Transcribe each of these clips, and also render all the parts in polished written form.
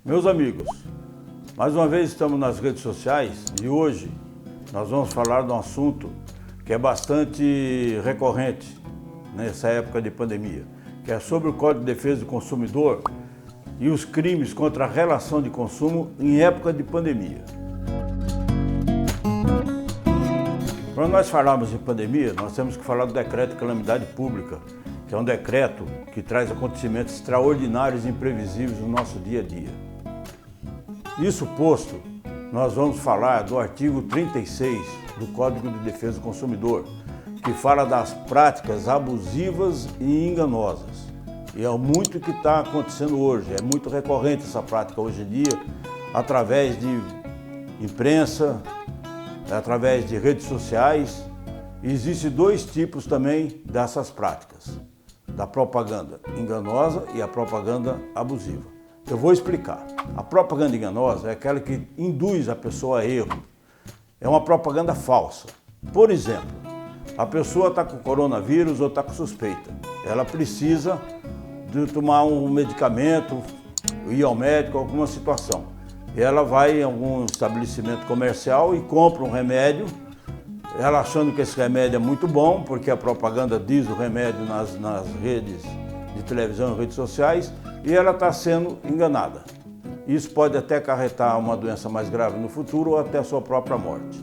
Meus amigos, mais uma vez estamos nas redes sociais e hoje nós vamos falar de um assunto que é bastante recorrente nessa época de pandemia, que é sobre o Código de Defesa do Consumidor e os crimes contra a relação de consumo em época de pandemia. Para nós falarmos em pandemia, nós temos que falar do decreto de calamidade pública, que é um decreto que traz acontecimentos extraordinários e imprevisíveis no nosso dia a dia. Isso posto, nós vamos falar do artigo 36 do Código de Defesa do Consumidor, que fala das práticas abusivas e enganosas. E é muito que está acontecendo hoje, é muito recorrente essa prática hoje em dia, através de imprensa, através de redes sociais. Existem dois tipos também dessas práticas, da propaganda enganosa e a propaganda abusiva. Eu vou explicar. A propaganda enganosa é aquela que induz a pessoa a erro. É uma propaganda falsa. Por exemplo, a pessoa está com coronavírus ou está com suspeita. Ela precisa de tomar um medicamento, ir ao médico, alguma situação. Ela vai em algum estabelecimento comercial e compra um remédio, ela achando que esse remédio é muito bom, porque a propaganda diz o remédio nas redes de televisão e redes sociais, e ela está sendo enganada. Isso pode até acarretar uma doença mais grave no futuro ou até a sua própria morte.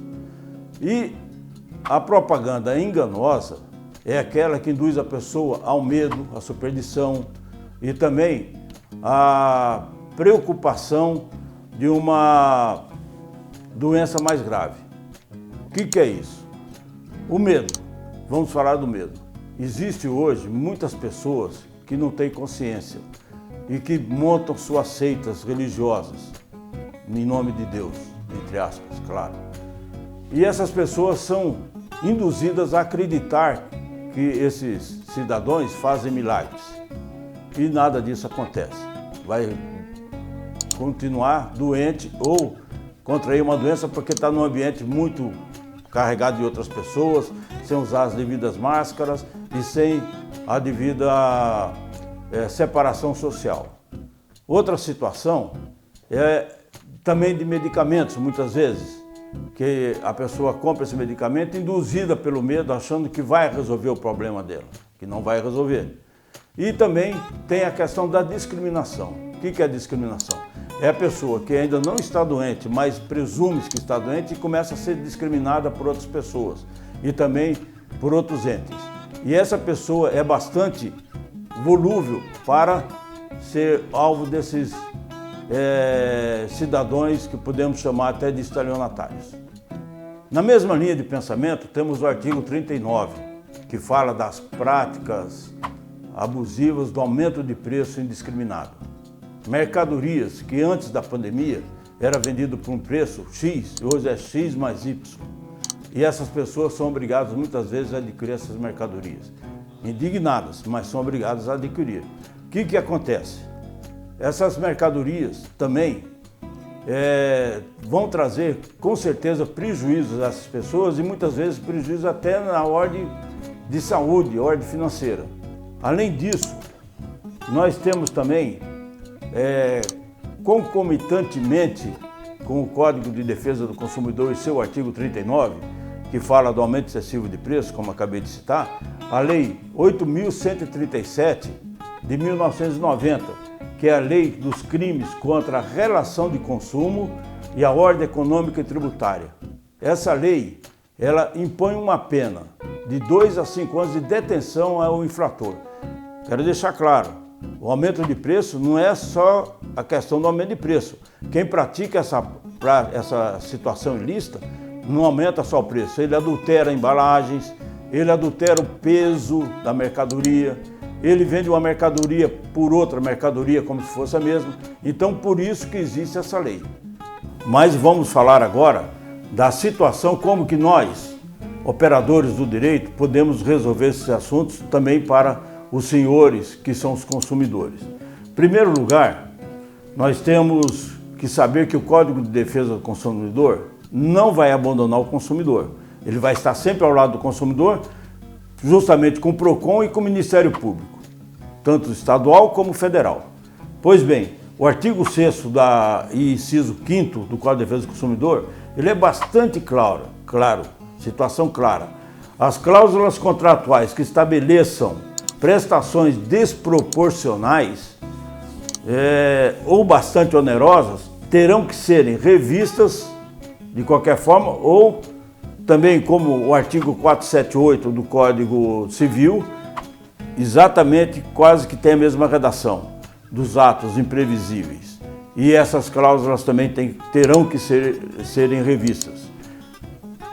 E a propaganda enganosa é aquela que induz a pessoa ao medo, à superstição e também à preocupação de uma doença mais grave. O que é isso? O medo. Vamos falar do medo. Existe hoje muitas pessoas que não têm consciência e que montam suas seitas religiosas em nome de Deus, entre aspas, claro. E essas pessoas são induzidas a acreditar que esses cidadãos fazem milagres. E nada disso acontece. Vai continuar doente ou contrair uma doença porque está num ambiente muito carregado de outras pessoas, sem usar as devidas máscaras e sem a devida separação social. Outra situação é também de medicamentos, muitas vezes, que a pessoa compra esse medicamento induzida pelo medo, achando que vai resolver o problema dela, que não vai resolver. E também tem a questão da discriminação. O que é discriminação? É a pessoa que ainda não está doente, mas presume que está doente e começa a ser discriminada por outras pessoas e também por outros entes. E essa pessoa é bastante volúvel para ser alvo desses cidadãos que podemos chamar até de estelionatários. Na mesma linha de pensamento, temos o artigo 39, que fala das práticas abusivas do aumento de preço indiscriminado. Mercadorias que antes da pandemia era vendido por um preço X, hoje é X mais Y. E essas pessoas são obrigadas muitas vezes a adquirir essas mercadorias. Indignadas, mas são obrigadas a adquirir. O que acontece? Essas mercadorias também vão trazer com certeza prejuízos a essas pessoas e muitas vezes prejuízos até na ordem de saúde, ordem financeira. Além disso, nós temos também concomitantemente com o Código de Defesa do Consumidor e seu artigo 39, que fala do aumento excessivo de preço, como acabei de citar, a Lei 8.137 de 1990, que é a lei dos crimes contra a relação de consumo e a ordem econômica e tributária. Essa lei, ela impõe uma pena de 2 a 5 anos de detenção ao infrator. Quero deixar claro, o aumento de preço não é só a questão do aumento de preço. Quem pratica essa situação ilícita não aumenta só o preço, ele adultera embalagens, ele adultera o peso da mercadoria, ele vende uma mercadoria por outra mercadoria como se fosse a mesma. Então, por isso que existe essa lei. Mas vamos falar agora da situação, como que nós, operadores do direito, podemos resolver esses assuntos também para os senhores que são os consumidores. Em primeiro lugar, nós temos que saber que o Código de Defesa do Consumidor não vai abandonar o consumidor. Ele vai estar sempre ao lado do consumidor, justamente com o PROCON e com o Ministério Público, tanto estadual como federal. Pois bem, O artigo 6º e inciso 5º do Código de Defesa do Consumidor, ele é bastante claro, situação clara. As cláusulas contratuais que estabeleçam prestações desproporcionais ou bastante onerosas terão que serem revistas de qualquer forma, ou também como o artigo 478 do Código Civil, exatamente quase que tem a mesma redação dos atos imprevisíveis. E essas cláusulas também terão que serem revistas.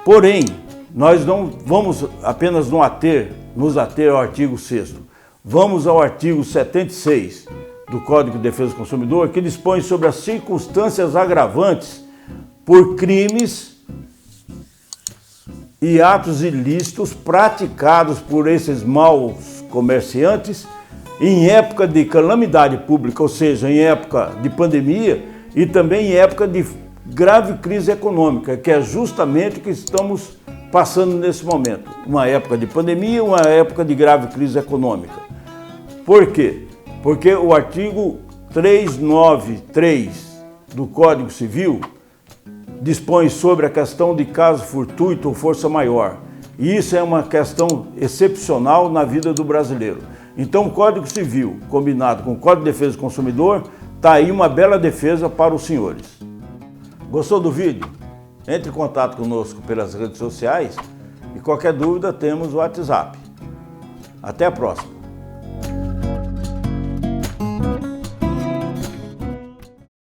Porém, nós não vamos apenas nos ater ao artigo 6º. Vamos ao artigo 76 do Código de Defesa do Consumidor, que dispõe sobre as circunstâncias agravantes por crimes e atos ilícitos praticados por esses maus comerciantes em época de calamidade pública, ou seja, em época de pandemia e também em época de grave crise econômica, que é justamente o que estamos passando nesse momento. Uma época de pandemia, uma época de grave crise econômica. Por quê? Porque o artigo 393 do Código Civil dispõe sobre a questão de caso fortuito ou força maior. E isso é uma questão excepcional na vida do brasileiro. Então, o Código Civil, combinado com o Código de Defesa do Consumidor, está aí uma bela defesa para os senhores. Gostou do vídeo? Entre em contato conosco pelas redes sociais e qualquer dúvida temos o WhatsApp. Até a próxima!